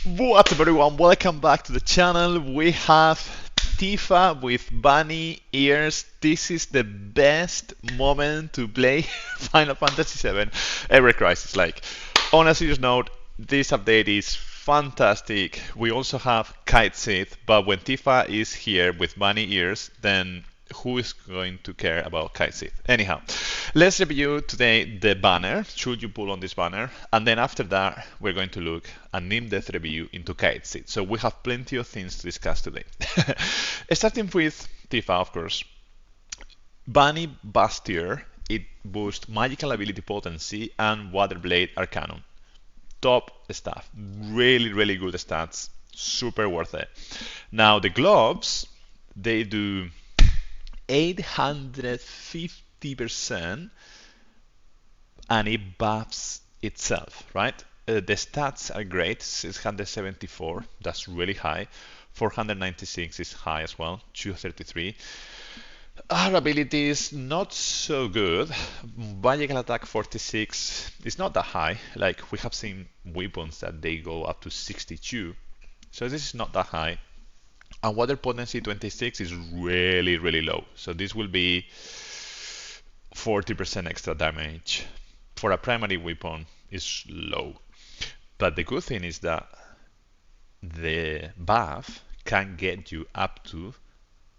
What's up everyone, welcome back to the channel. We have Tifa with bunny ears. This is the best moment to play Final Fantasy VII Ever Crisis. Like, on a serious note, this update is fantastic. We also have Cait Sith, but when Tifa is here with bunny ears, then who is going to care about Cait Sith? Anyhow, let's review today the banner. Should you pull on this banner? And then after that, we're going to look an in-depth review into Cait Sith. So we have plenty of things to discuss today. Starting with Tifa, of course. Bunny Bustier, it boosts magical ability potency and Water Blade Arcanum. Top stuff. Really, really good stats. Super worth it. Now the gloves, they do 850% and it buffs itself, right? The stats are great. 674, that's really high. 496 is high as well. 233. Our abilities not so good. Magical attack 46 is not that high. Like, we have seen weapons that they go up to 62, so this is not that high. And water potency 26 is really, really low. So this will be 40% extra damage. For a primary weapon is low. But the good thing is that the buff can get you up to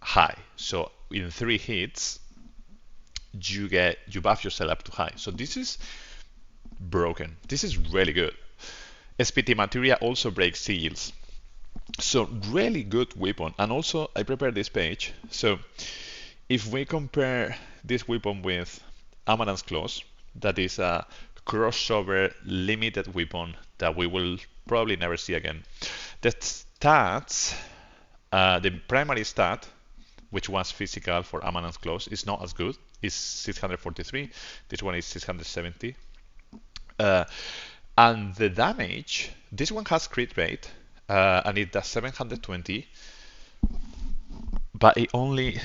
high. So in 3 hits, you buff yourself up to high. So this is broken. This is really good. SPT materia also breaks seals. So really good weapon. And also I prepared this page. So if we compare this weapon with Amaranth's Claws, that is a crossover limited weapon that we will probably never see again. The stats, the primary stat, which was physical for Amaranth's Claws, is not as good. It's 643. This one is 670. And the damage, this one has crit rate, and it does 720, but it only,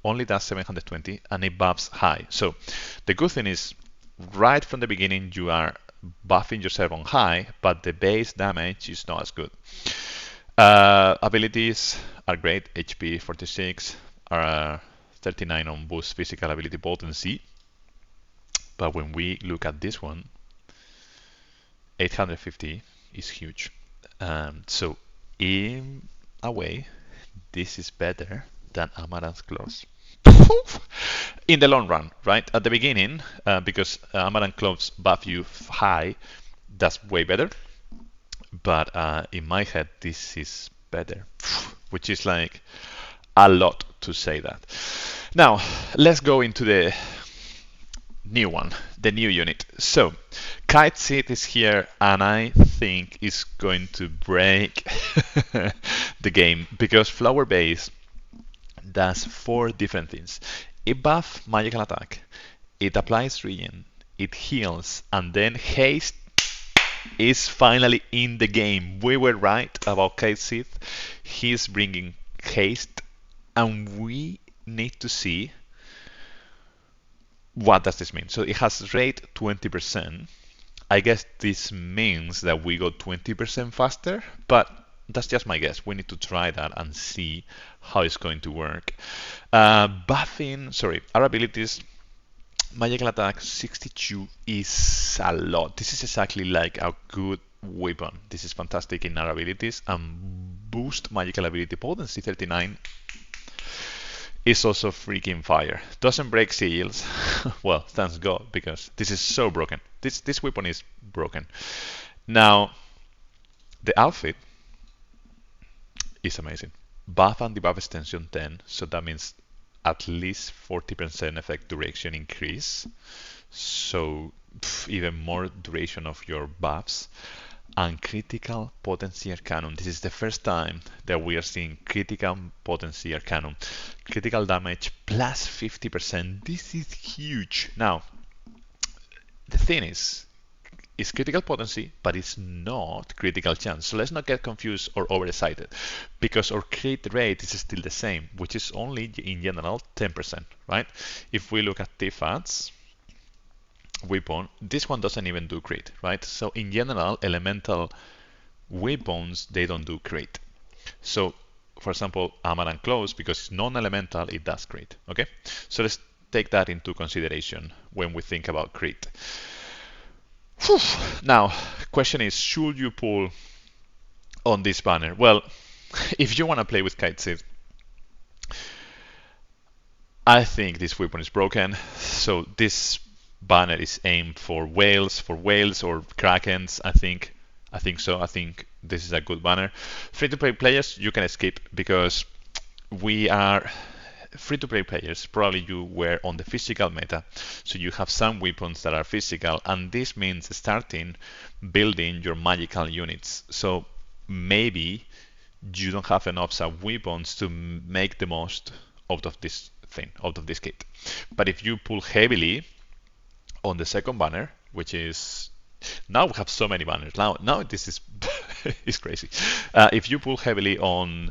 only does 720, and it buffs high. So the good thing is, right from the beginning, you are buffing yourself on high, but the base damage is not as good. Abilities are great. HP 46, 39 on boost physical ability potency. But when we look at this one, 850 is huge. So in a way, this is better than Amaranth's Claws. In the long run, right? At the beginning, because Amaranth Claws buff you high, that's way better. But in my head, this is better, which is like a lot to say that. Now, let's go into the new one, the new unit. So, Cait Sith is here, and I think it's going to break the game, because Flower Base does 4 different things. It buffs magical attack, it applies regen, it heals, and then haste is finally in the game. We were right about Cait Sith. He's bringing haste, and we need to see what does this mean. So it has rate 20%. I guess this means that we go 20% faster, but that's just my guess. We need to try that and see how it's going to work. Our abilities, magical attack 62 is a lot. This is exactly like a good weapon. This is fantastic in our abilities. And boost magical ability potency 39 is also freaking fire. Doesn't break seals. Well, thanks God, because this is so broken. This weapon is broken. Now, the outfit is amazing. Buff and debuff extension 10, so that means at least 40% effect duration increase. So even more duration of your buffs. And critical potency arcanum. This is the first time that we are seeing critical potency arcanum. Critical damage plus 50%. This is huge. Now, the thing is, it's critical potency, but it's not critical chance. So let's not get confused or overexcited, because our crit rate is still the same, which is only in general 10%, right? If we look at Tifa's weapon, this one doesn't even do crit, right? So in general, elemental weapons, they don't do crit. So, for example, armor and clothes, because it's non-elemental, it does crit. Okay, so let's take that into consideration when we think about crit. Whew. Now, question is, should you pull on this banner? Well, if you want to play with Cait Sith, I think this weapon is broken. So this banner is aimed for whales or krakens. I think so. I think this is a good banner. Free-to-play players, you can skip because we are free-to-play players. Probably you were on the physical meta, so you have some weapons that are physical, and this means starting building your magical units. So maybe you don't have enough sub-weapons to make the most out of this thing, out of this kit. But if you pull heavily on the second banner, which is now we have so many banners. Now this is is crazy. If you pull heavily on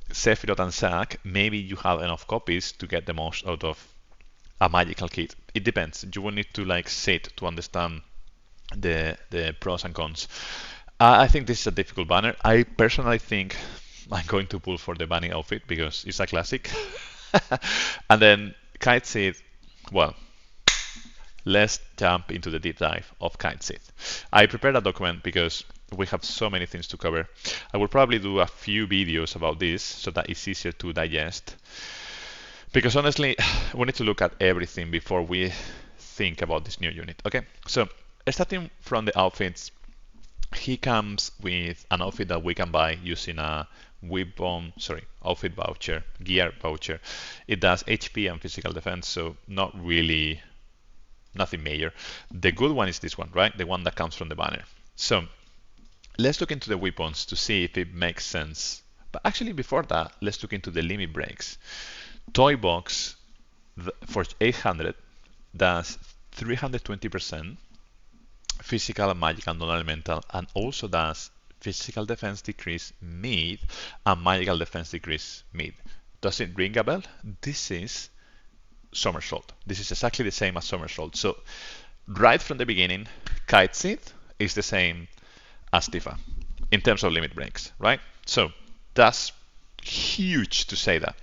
Sephiroth and Zack, maybe you have enough copies to get the most out of a magical kit. It depends. You will need to like sit to understand the pros and cons. I think this is a difficult banner. I personally think I'm going to pull for the bunny outfit because it's a classic. And then Cait Sith, well, let's jump into the deep dive of Cait Sith. I prepared a document because we have so many things to cover. I will probably do a few videos about this so that it's easier to digest. Because honestly, we need to look at everything before we think about this new unit. Okay, so starting from the outfits, he comes with an outfit that we can buy using a outfit voucher, gear voucher. It does HP and physical defense, so not really nothing major. The good one is this one, right? The one that comes from the banner. So let's look into the weapons to see if it makes sense. But actually before that, let's look into the limit breaks. Toy box for 800 does 320% physical, magical, non-elemental, and also does physical defense decrease mid and magical defense decrease mid. Does it ring a bell? This is Somersault. This is exactly the same as Somersault. So right from the beginning, Cait Sith is the same as Tifa in terms of limit breaks, right? So that's huge to say that.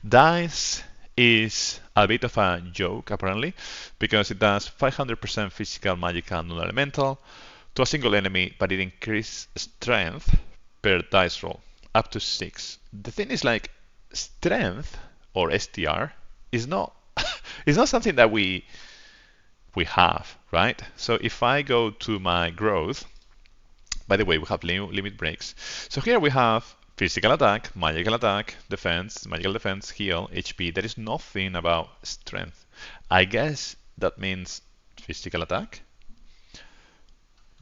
Dice is a bit of a joke apparently because it does 500% physical, magical, non-elemental to a single enemy, but it increases strength per dice roll up to 6. The thing is, like, strength or STR is not it's not something that we have, right? So if I go to my growth, by the way, we have limit breaks. So here we have physical attack, magical attack, defense, magical defense, heal, HP. There is nothing about strength. I guess that means physical attack,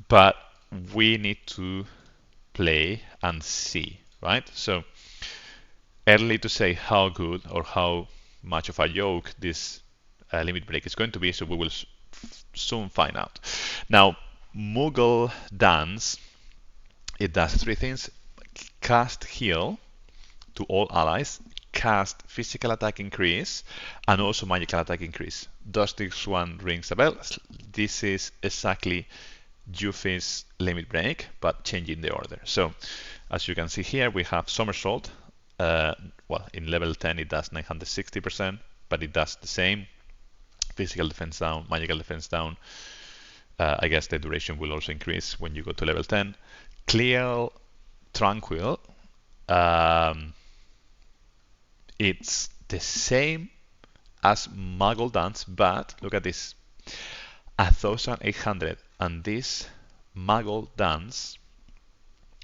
but we need to play and see, right? So early to say how good or how much of a yoke this limit break is going to be, so we will soon find out. Now, Moogle Dance, it does 3 things. Cast heal to all allies, cast physical attack increase, and also magical attack increase. Does this one rings a bell? This is exactly Yuffie's limit break, but changing the order. So, as you can see here, we have Somersault. Well, in level 10 it does 960%, but it does the same. Physical defense down, magical defense down. I guess the duration will also increase when you go to level 10. Clear Tranquil, it's the same as Muggle Dance, but look at this, 1,800, and this Muggle Dance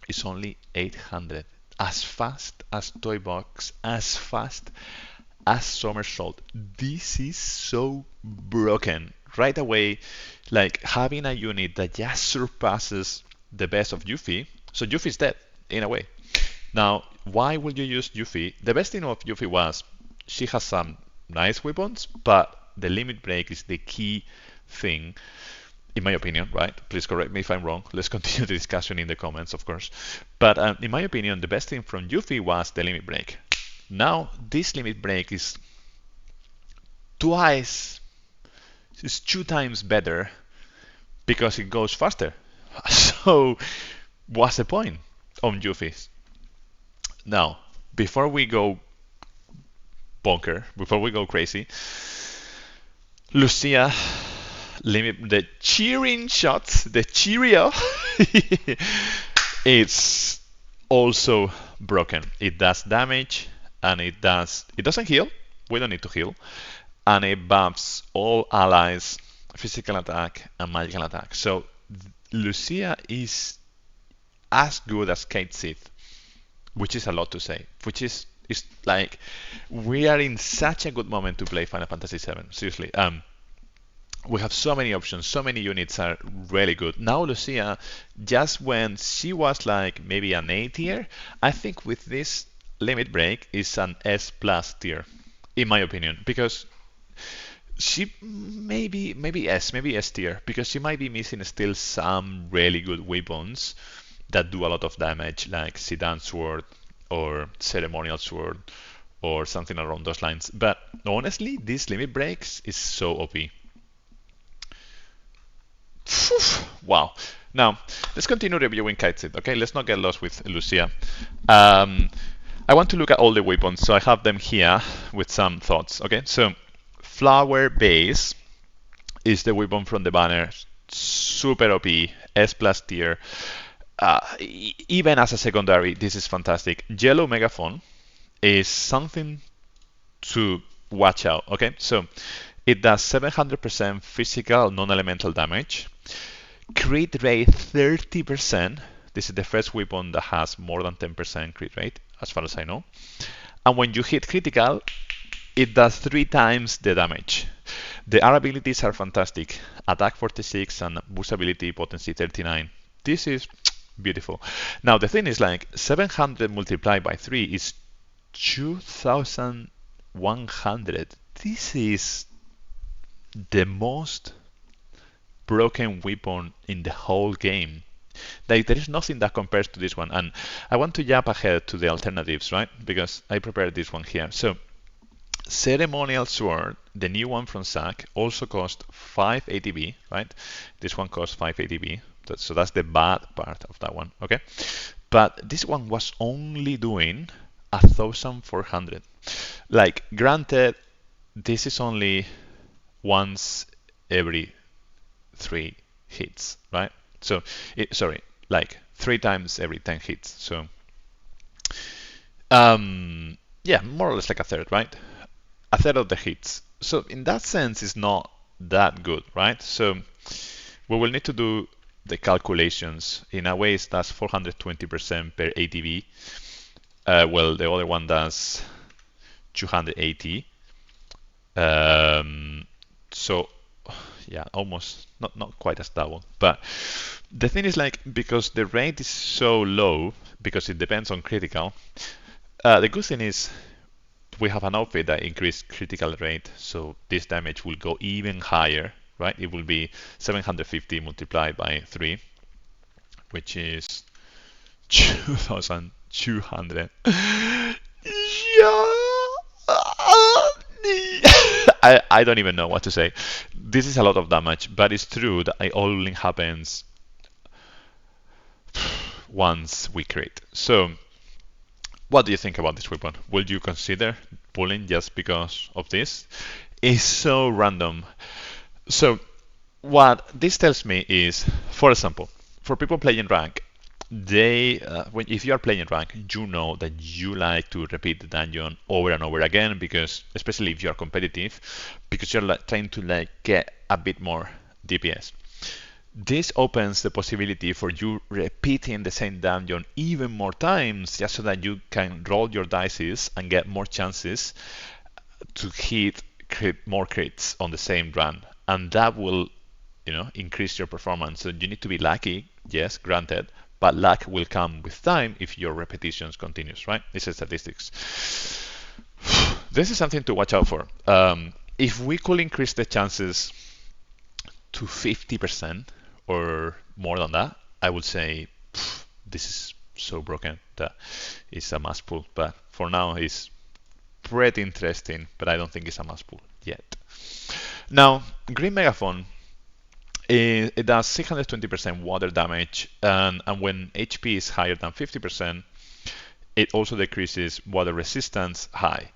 is only 800. As fast as Toy Box, as fast as Somersault. This is so broken. Right away, like having a unit that just surpasses the best of Yuffie. So Yuffie's dead, in a way. Now, why would you use Yuffie? The best thing of Yuffie was she has some nice weapons, but the limit break is the key thing, in my opinion, right? Please correct me if I'm wrong. Let's continue the discussion in the comments, of course. But in my opinion, the best thing from Yuffie was the limit break. Now, this limit break is it's 2 times better because it goes faster. So What's the point on Yuffie's? Now, before we go bonker, before we go crazy, Lucia, limit the cheering shots, the cheerio, it's also broken. It does damage and it doesn't heal. We don't need to heal. And it buffs all allies, physical attack and magical attack. So Lucia is as good as Cait Sith, which is a lot to say. Which is like we are in such a good moment to play Final Fantasy VII. Seriously, we have so many options, so many units are really good. Now Lucia, just when she was like maybe an A tier, I think with this limit break is an S plus tier, in my opinion, because she maybe S tier, because she might be missing still some really good weapons that do a lot of damage, like Sedan Sword or Ceremonial Sword or something around those lines. But honestly, this limit breaks is so OP. Wow. Now, let's continue reviewing Cait Sith, okay? Let's not get lost with Lucia. I want to look at all the weapons, so I have them here with some thoughts, okay? So, Flower Base is the weapon from the banner. Super OP, S plus tier. Even as a secondary, this is fantastic. Yellow Megaphone is something to watch out, okay? So, it does 700% physical non-elemental damage. Crit rate 30%. This is the first weapon that has more than 10% crit rate, as far as I know. And when you hit critical, it does 3 times the damage. The R abilities are fantastic. Attack 46 and boost ability potency 39. This is beautiful. Now the thing is, like, 700 multiplied by 3 is 2100. This is the most broken weapon in the whole game. Like, there is nothing that compares to this one. And I want to jump ahead to the alternatives, right? Because I prepared this one here. So, Ceremonial Sword, the new one from Zack, also cost 5 ATB, right? This one costs 5 ATB. So that's the bad part of that one, okay? But this one was only doing 1,400. Like, granted, this is only once every 3 hits, right? So, sorry, like 3 times every 10 hits. So, yeah, more or less like a third, right? A third of the hits. So, in that sense, it's not that good, right? So, we will need to do the calculations. In a way, that's 420% per ATB. Well, the other one does 280. So, yeah, almost not quite as double. But the thing is, like, because the rate is so low, because it depends on critical, the good thing is we have an outfit that increased critical rate, so this damage will go even higher, right? It will be 750 multiplied by 3, which is 2,200. Yeah. I don't even know what to say. This is a lot of damage, but it's true that it only happens once we crit. So, what do you think about this weapon? Will you consider pulling just because of this? It's so random. So, what this tells me is, for example, for people playing rank, if you are playing rank, you know that you like to repeat the dungeon over and over again, because especially if you are competitive, because you're like trying to like get a bit more DPS. This opens the possibility for you repeating the same dungeon even more times, just so that you can roll your dices and get more chances to hit more crits on the same run, and that will, increase your performance. So you need to be lucky, yes, granted, but luck will come with time if your repetitions continues, right? This is statistics. This is something to watch out for. If we could increase the chances to 50% or more than that, I would say this is so broken that it's a must pull. But for now, it's pretty interesting, but I don't think it's a must pull yet. Now, Green Megaphone It does 620% water damage, and when HP is higher than 50%, it also decreases water resistance high.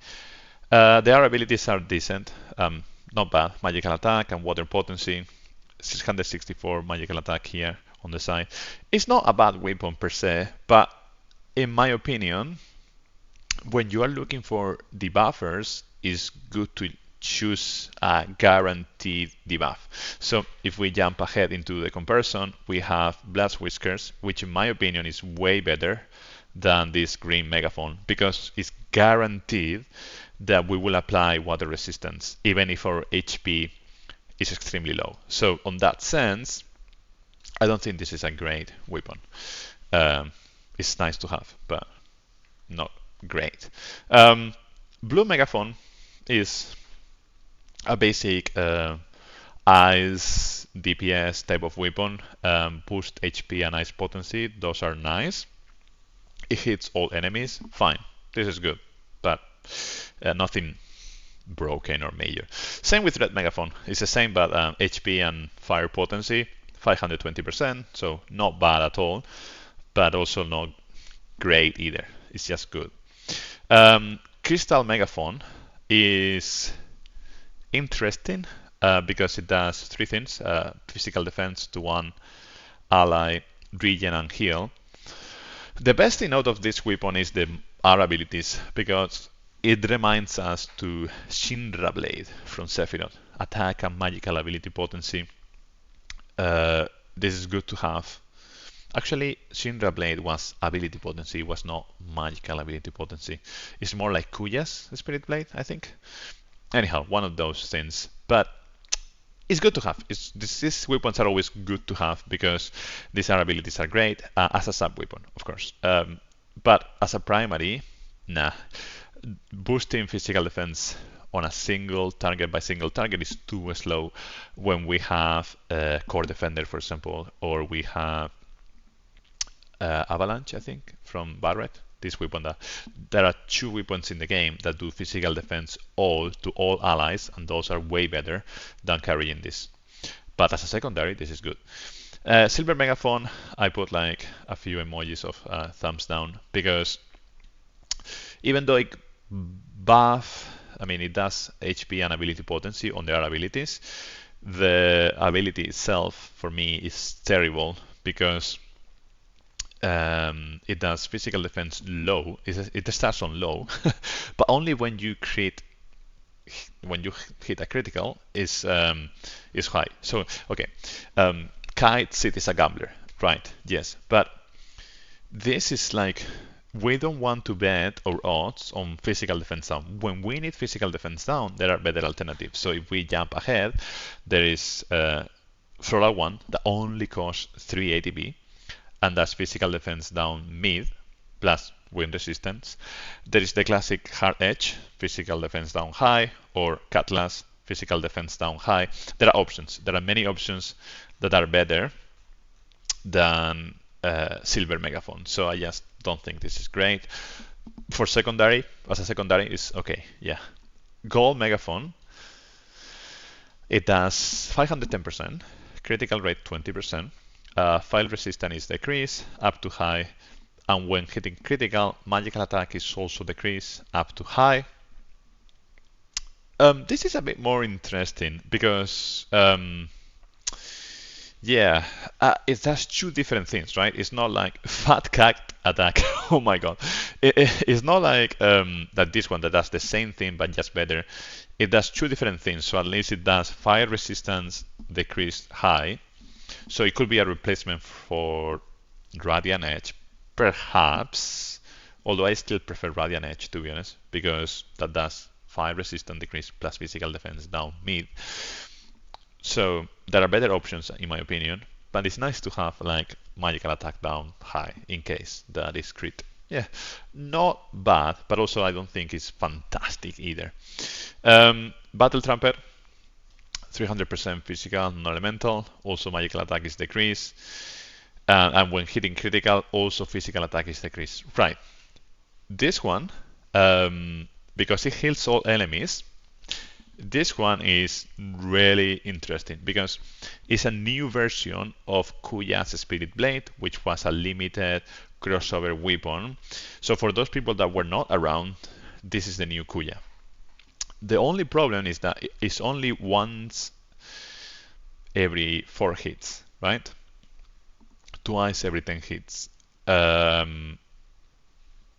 Their abilities are decent, not bad. Magical attack and water potency, 664 magical attack here on the side. It's not a bad weapon per se, but in my opinion, when you are looking for debuffers, it's good to choose a guaranteed debuff. So if we jump ahead into the comparison, we have Blast Whiskers, which in my opinion is way better than this green megaphone because it's guaranteed that we will apply water resistance even if our HP is extremely low. So on that sense, I don't think this is a great weapon. It's nice to have, but not great. Blue Megaphone is a basic ice DPS type of weapon. Boost HP and ice potency, those are nice. It hits all enemies, fine. This is good, but nothing broken or major. Same with Red Megaphone. It's the same, but HP and fire potency, 520%, so not bad at all, but also not great either. It's just good. Crystal Megaphone is interesting because it does three things: physical defense to one ally, regen, and heal. The best thing out of this weapon is the R abilities because it reminds us to Shinra Blade from Sephiroth. Attack and magical ability potency. This is good to have. Actually, Shinra Blade was ability potency, was not magical ability potency. It's more like Kuya's Spirit Blade, I think. Anyhow, one of those things. But it's good to have. These weapons are always good to have because these abilities are great as a sub weapon, of course. But as a primary, nah. Boosting physical defense on a single target by single target is too slow when we have Core Defender, for example, or we have Avalanche, I think, from Barret. This weapon there are two weapons in the game that do physical defense all to all allies, and those are way better than carrying this. But as a secondary, this is good. Silver Megaphone, I put like a few emojis of thumbs down because even though it it does HP and ability potency on their abilities, the ability itself for me is terrible because it does physical defense low. It starts on low, but only when you hit a critical is high. So okay, Cait Sith is a gambler, right? Yes, but this is like we don't want to bet our odds on physical defense down. When we need physical defense down, there are better alternatives. So if we jump ahead, there is Floral 1 that only costs 3 ATB, and that's physical defense down mid plus wind resistance. There is the classic Hard Edge, physical defense down high, or Cutlass, physical defense down high. There are options. There are many options that are better than Silver Megaphone. So I just don't think this is great. For secondary, as a secondary, is okay. Yeah. Gold Megaphone, it does 510%, critical rate 20%. File resistance is decreased up to high, and when hitting critical, magical attack is also decreased up to high. This is a bit more interesting because it does two different things, right? It's not like fat cat attack. Oh my god, it's not like that this one that does the same thing but just better. It does two different things. So at least it does fire resistance decreased high. So it could be a replacement for Radiant Edge, perhaps. Although I still prefer Radiant Edge, to be honest, because that does fire resistance decrease plus physical defense down mid. So there are better options in my opinion, but it's nice to have like magical attack down high in case that is crit. Yeah, not bad, but also I don't think it's fantastic either. Battle Trumpet, 300% physical, non-elemental. Also magical attack is decreased. And when hitting critical, also physical attack is decreased. Right. This one, because it heals all enemies, This one is really interesting because it's a new version of Kuya's Spirit Blade, which was a limited crossover weapon. So for those people that were not around, this is the new Kuya. The only problem is that it's only once every 4 hits, right? Twice every 10 hits.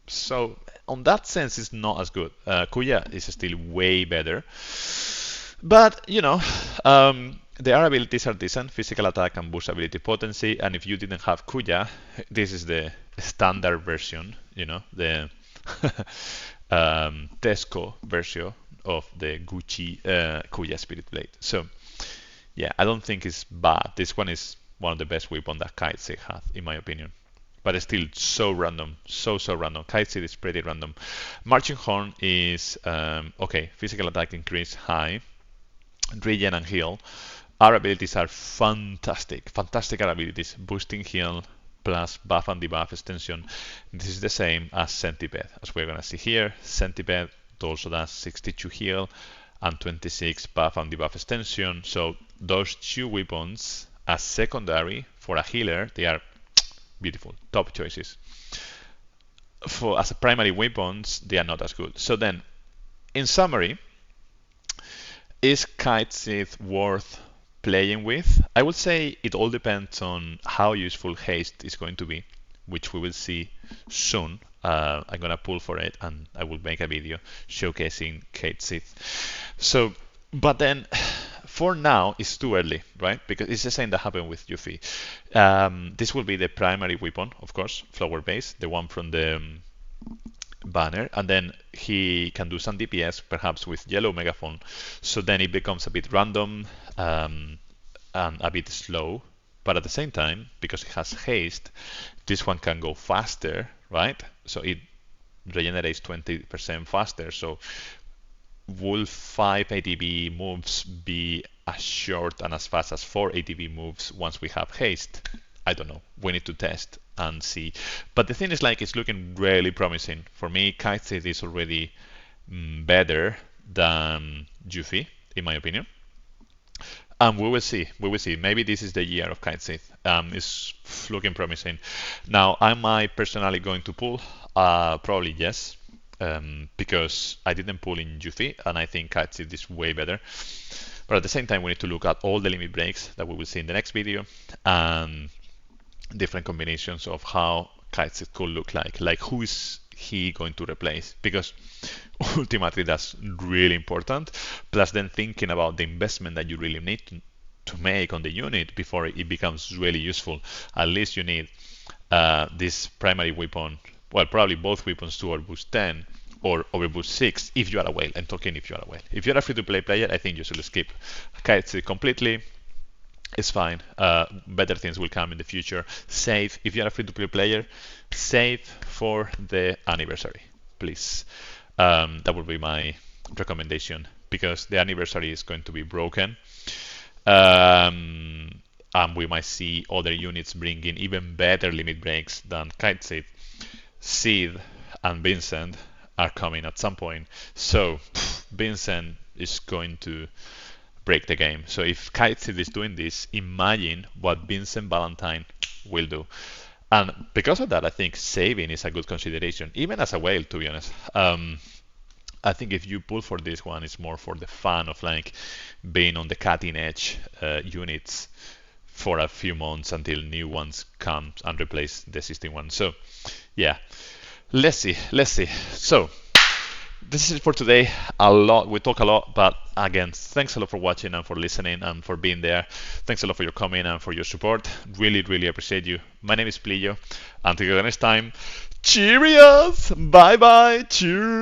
So on that sense, it's not as good. Kuya is still way better. But, their abilities are decent, physical attack and boost ability potency, and if you didn't have Kuya, this is the standard version, the Tesco version of the Gucci Kuya Spirit Blade. So, yeah, I don't think it's bad. This one is one of the best weapons that Cait Sith has, in my opinion. But it's still so random, so random. Cait Sith is pretty random. Marching Horn is, okay, physical attack increase high, regen and heal. Our abilities are fantastic, fantastic abilities. Boosting heal plus buff and debuff extension. This is the same as Centipede, as we're gonna see here. Centipede also does 62 heal and 26 buff and debuff extension. So those two weapons as secondary for a healer, they are beautiful, top choices. As a primary weapons, they are not as good. So then, in summary, is Cait Sith worth playing with? I would say it all depends on how useful haste is going to be, which we will see soon. I'm gonna pull for it and I will make a video showcasing Cait Sith. So, but then for now it's too early, right? Because it's the same that happened with Yuffie. This will be the primary weapon, of course, flower base, the one from the banner, and then he can do some DPS perhaps with yellow megaphone, so then it becomes a bit random and a bit slow, but at the same time, because it has haste, this one can go faster, right? So it regenerates 20% faster. So will 5 ATB moves be as short and as fast as 4 ATB moves once we have haste? I don't know. We need to test and see. But the thing is, like, it's looking really promising. For me, Cait Sith is already better than Yuffie, in my opinion. And we will see. We will see. Maybe this is the year of Cait Sith. It's looking promising. Now, am I personally going to pull? Probably yes. Because I didn't pull in Yuffie, and I think Cait Sith is way better. But at the same time, we need to look at all the limit breaks that we will see in the next video, and different combinations of how Cait Sith could look like. Like, who is he going to replace? Because ultimately that's really important. Plus then thinking about the investment that you really need to make on the unit before it becomes really useful. At least you need this primary weapon, well, probably both weapons to overboost 10 or overboost 6 if you are a whale. I'm talking if you are a whale. If you're a free-to-play player, I think you should skip Cait Sith completely. It's fine. Better things will come in the future. Save. If you're a free-to-play player, save for the anniversary, please. That would be my recommendation, because the anniversary is going to be broken. And we might see other units bringing even better limit breaks than Cait Sith. Sid and Vincent are coming at some point. So Vincent is going to break the game. So if Cait Sith is doing this, imagine what Vincent Valentine will do. And because of that, I think saving is a good consideration, even as a whale, to be honest. I think if you pull for this one, it's more for the fun of like being on the cutting edge units for a few months until new ones come and replace the existing ones. So yeah, let's see. So this is it for today. We talk a lot, but again, thanks a lot for watching and for listening and for being there. Thanks a lot for your comment and for your support. Really appreciate you. My name is Plillo. Until the next time, cheerios. Bye. Cheers.